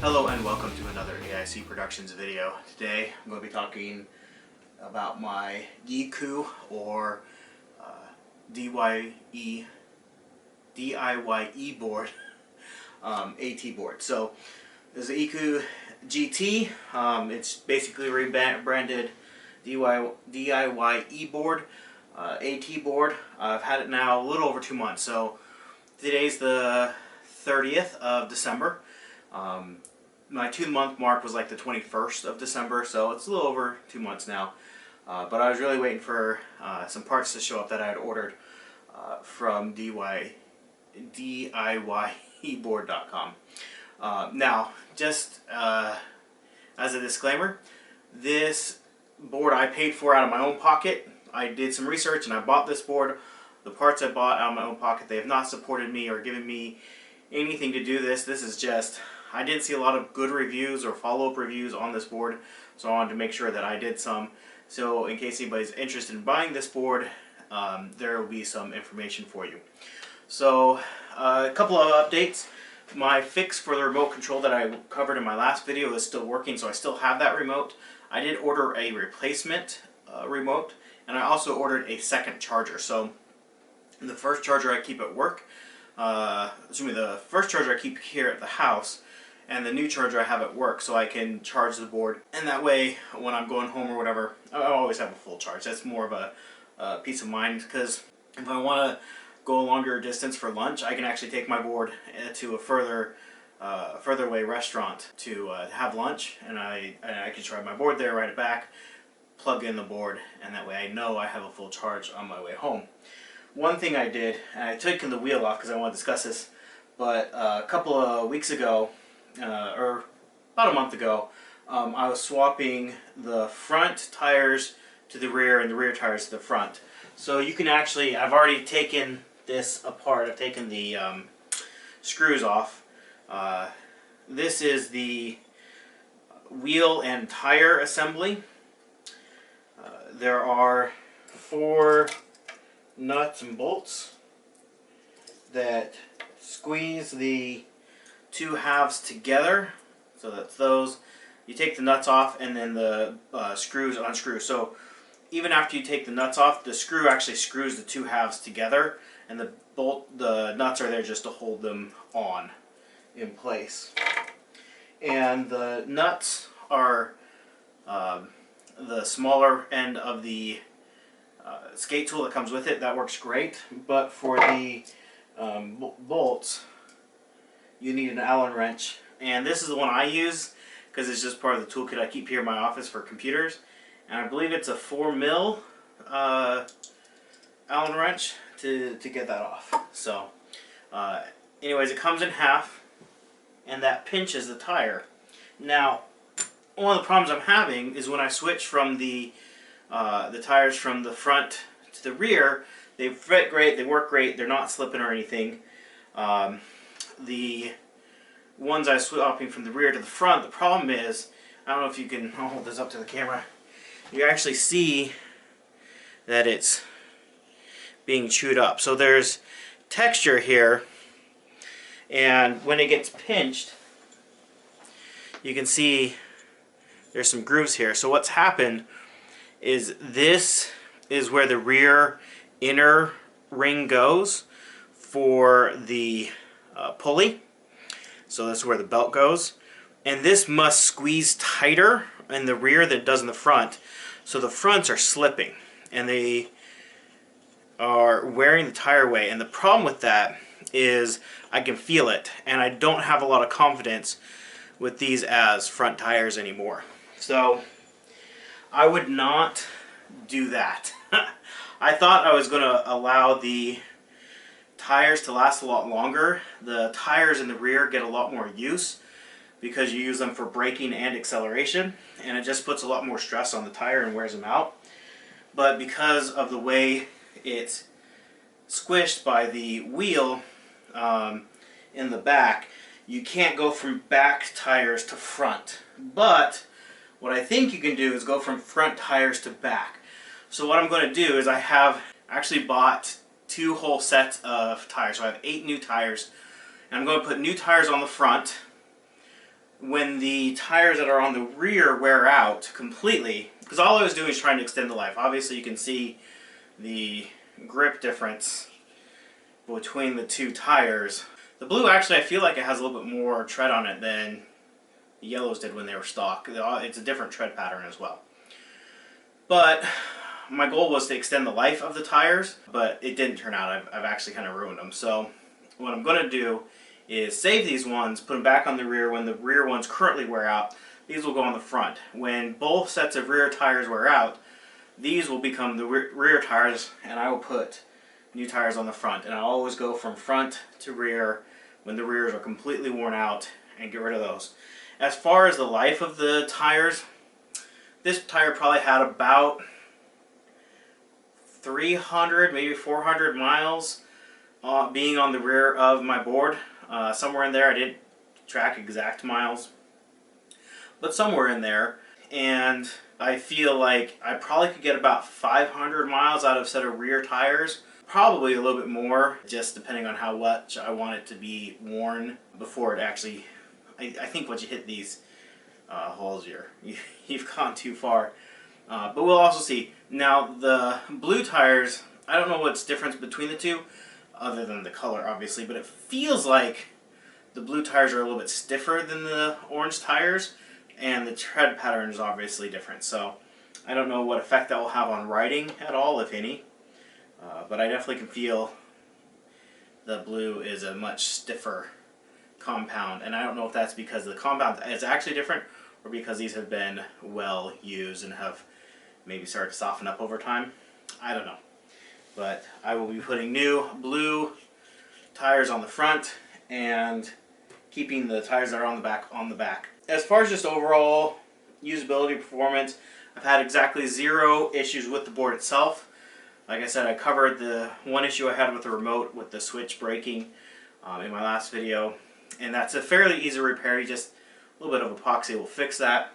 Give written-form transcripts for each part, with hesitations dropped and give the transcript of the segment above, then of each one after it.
Hello and welcome to another AIC Productions video. Today I'm going to be talking about my Yecoo or DIYE board, AT board. So this is a Yecoo GT. It's basically rebranded DIYE board, AT board. I've had it now a little over 2 months. So today's the 30th of December. My 2-month mark was like the 21st of December, so it's a little over 2 months now. But I was really waiting for some parts to show up that I had ordered from DIYeboard.com. Now, just as a disclaimer, this board I paid for out of my own pocket. I did some research and I bought this board. The parts I bought out of my own pocket, they have not supported me or given me anything to do this. This is just, I didn't see a lot of good reviews or follow-up reviews on this board, so I wanted to make sure that I did some. So in case anybody's interested in buying this board, there will be some information for you. So a couple of updates. My fix for the remote control that I covered in my last video is still working, so I still have that remote. I did order a replacement remote, and I also ordered a second charger. So the first charger I keep at work, the first charger I keep here at the house, and the new charger I have at work, so I can charge the board. And that way, when I'm going home or whatever, I always have a full charge. That's more of a peace of mind, because if I want to go a longer distance for lunch, I can actually take my board to a further away restaurant to have lunch, and I can charge my board there, ride it back, plug in the board, and that way I know I have a full charge on my way home. One thing I did, and I took the wheel off because I want to discuss this, but a couple of weeks ago, or about a month ago, I was swapping the front tires to the rear and the rear tires to the front. So you can actually, I've already taken this apart. I've taken the screws off. This is the wheel and tire assembly. There are 4 nuts and bolts that squeeze the 2 halves together. So that's those. You take the nuts off and then the screws unscrew. So even after you take the nuts off, the screw actually screws the 2 halves together, and the nuts are there just to hold them on in place. And the nuts are the smaller end of the skate tool that comes with it. That works great. But for the bolts, you need an Allen wrench, and this is the one I use because it's just part of the toolkit I keep here in my office for computers, and I believe it's a 4mm Allen wrench to get that off. So anyways, it comes in half, and that pinches the tire. Now, one of the problems I'm having is when I switch from the tires from the front to the rear, they fit great, they work great, they're not slipping or anything. The ones I was swapping from the rear to the front, the problem is, I don't know if you can, I'll hold this up to the camera, you actually see that it's being chewed up. So there's texture here, and when it gets pinched, you can see there's some grooves here. So what's happened is this is where the rear inner ring goes for the pulley. So that's where the belt goes, and this must squeeze tighter in the rear than it does in the front. So the fronts are slipping and they are wearing the tire away, and the problem with that is I can feel it, and I don't have a lot of confidence with these as front tires anymore. So I would not do that. I thought I was going to allow the tires to last a lot longer. The tires in the rear get a lot more use because you use them for braking and acceleration, and it just puts a lot more stress on the tire and wears them out. But because of the way it's squished by the wheel in the back, you can't go from back tires to front. But what I think you can do is go from front tires to back. So what I'm going to do is I have actually bought 2 whole sets of tires. So I have 8 new tires, and I'm going to put new tires on the front, when the tires that are on the rear wear out completely, because all I was doing is trying to extend the life. Obviously you can see the grip difference between the two tires. The blue, actually, I feel like it has a little bit more tread on it than the yellows did when they were stock. It's a different tread pattern as well. But my goal was to extend the life of the tires, but it didn't turn out. I've actually kind of ruined them. So what I'm going to do is save these ones, put them back on the rear. When the rear ones currently wear out, these will go on the front. When both sets of rear tires wear out, these will become the rear tires, and I will put new tires on the front. And I'll always go from front to rear when the rears are completely worn out and get rid of those. As far as the life of the tires, this tire probably had about 300, maybe 400 miles being on the rear of my board. Somewhere in there, I didn't track exact miles, but somewhere in there. And I feel like I probably could get about 500 miles out of a set of rear tires. Probably a little bit more, just depending on how much I want it to be worn before it actually... I think once you hit these holes, you've gone too far. But we'll also see. Now, the blue tires, I don't know what's difference between the two, other than the color, obviously, but it feels like the blue tires are a little bit stiffer than the orange tires, and the tread pattern is obviously different. So I don't know what effect that will have on riding at all, if any. But I definitely can feel the blue is a much stiffer compound, and I don't know if that's because the compound is actually different or because these have been well used and have maybe started to soften up over time. I don't know. But I will be putting new blue tires on the front and keeping the tires that are on the back. As far as just overall usability performance, I've had exactly 0 issues with the board itself. Like I said, I covered the one issue I had with the remote with the switch breaking in my last video. And that's a fairly easy repair. Just a little bit of epoxy will fix that.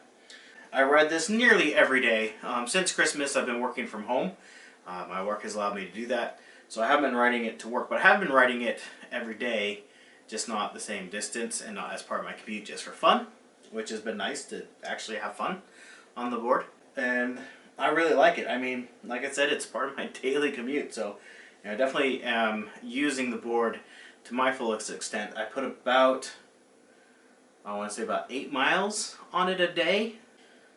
I ride this nearly every day. Since Christmas, I've been working from home. My work has allowed me to do that. So I haven't been riding it to work, but I have been riding it every day, just not the same distance and not as part of my commute, just for fun, which has been nice to actually have fun on the board. And I really like it. I mean, like I said, it's part of my daily commute, so I definitely am using the board to my fullest extent. I put about, I want to say about 8 miles on it a day.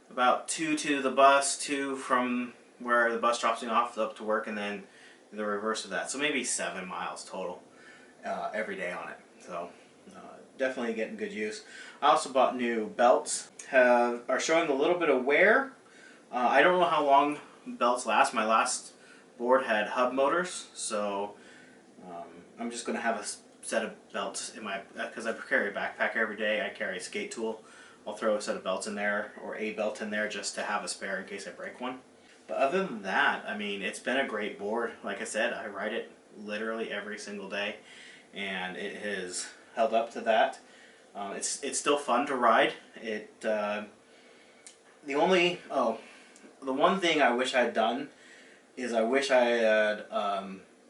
About 2 to the bus, 2 from where the bus drops me off up to work, and then the reverse of that. So maybe 7 miles total every day on it. So definitely getting good use. I also bought new belts. Are showing a little bit of wear. I don't know how long belts last. My last board had hub motors, so I'm just going to have a set of belts in my, because I carry a backpack every day. I carry a skate tool. I'll throw a set of belts in there, or a belt in there, just to have a spare in case I break one. But other than that, I mean, it's been a great board. Like I said, I ride it literally every single day, and it has held up to that. It's still fun to ride. The one thing I wish I had done is I wish I had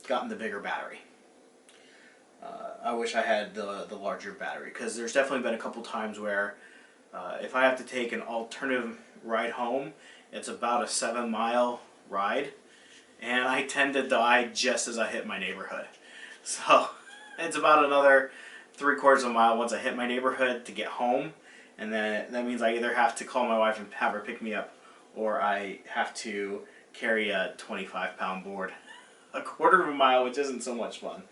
gotten the bigger battery. I wish I had the larger battery, because there's definitely been a couple times where if I have to take an alternative ride home, it's about a 7-mile ride, and I tend to die just as I hit my neighborhood. So it's about another 3/4 of a mile once I hit my neighborhood to get home, and then that means I either have to call my wife and have her pick me up, or I have to carry a 25-pound board a 1/4 of a mile, which isn't so much fun.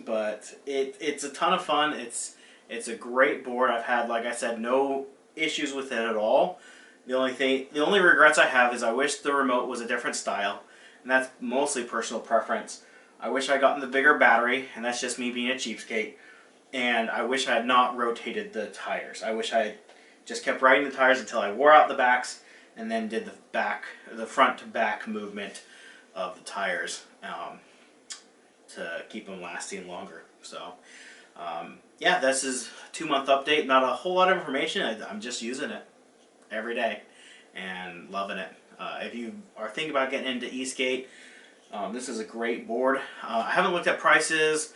But it's a ton of fun. It's a great board. I've had, like I said, no issues with it at all. The only regrets I have is I wish the remote was a different style, and that's mostly personal preference. I wish I gotten the bigger battery, and that's just me being a cheapskate. And I wish I had not rotated the tires. I wish I had just kept riding the tires until I wore out the backs, and then did the front to back movement of the tires to keep them lasting longer. So yeah, this is a 2-month update. Not a whole lot of information. I'm just using it every day and loving it. If you are thinking about getting into eSkate, this is a great board. I haven't looked at prices,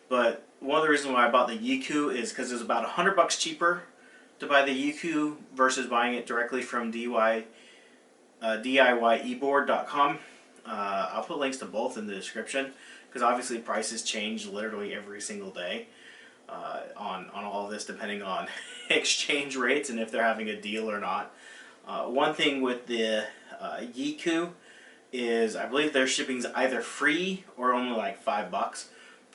but one of the reasons why I bought the Yecoo is because it was about $100 cheaper to buy the Yecoo versus buying it directly from DIYeboard.com. I'll put links to both in the description because obviously prices change literally every single day on all of this depending on exchange rates and if they're having a deal or not. One thing with the Yecoo is I believe their shipping's either free or only like $5.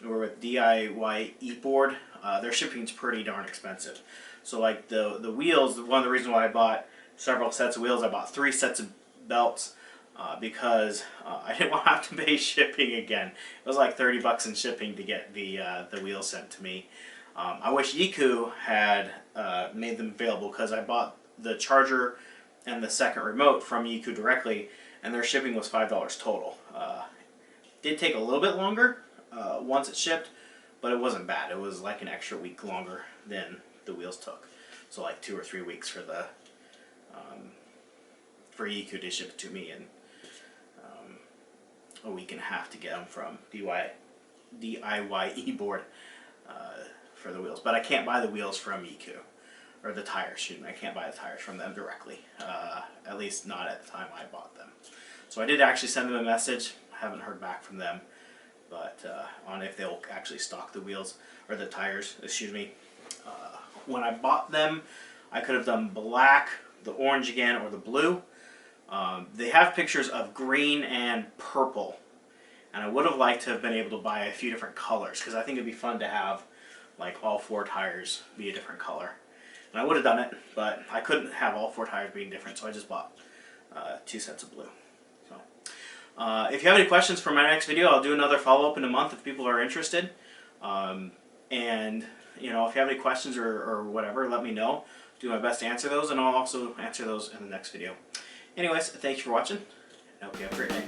Or with DIYeboard, their shipping's pretty darn expensive. So like the wheels, one of the reasons why I bought several sets of wheels, I bought 3 sets of belts because I didn't want to have to pay shipping again. It was like $30 in shipping to get the wheels sent to me. I wish Yecoo had made them available because I bought the charger and the second remote from Yecoo directly, and their shipping was $5 total. Did take a little bit longer once it shipped, but it wasn't bad. It was like an extra week longer than the wheels took. So like 2 or 3 weeks for the for Yecoo to ship it to me, and a week and a half to get them from DIYeboard for the wheels. But I can't buy the wheels from Yecoo, or the tires, excuse me. I can't buy the tires from them directly, at least not at the time I bought them. So I did actually send them a message. I haven't heard back from them, but on if they'll actually stock the wheels, or the tires, excuse me. When I bought them, I could have done black, the orange again, or the blue. They have pictures of green and purple, and I would have liked to have been able to buy a few different colors because I think it'd be fun to have like all 4 tires be a different color. And I would have done it, but I couldn't have all 4 tires being different, so I just bought 2 sets of blue. So, if you have any questions for my next video, I'll do another follow-up in a month if people are interested. And you know, if you have any questions or whatever, let me know. Do my best to answer those, and I'll also answer those in the next video. Anyways, thanks for watching, and I hope you have a great day.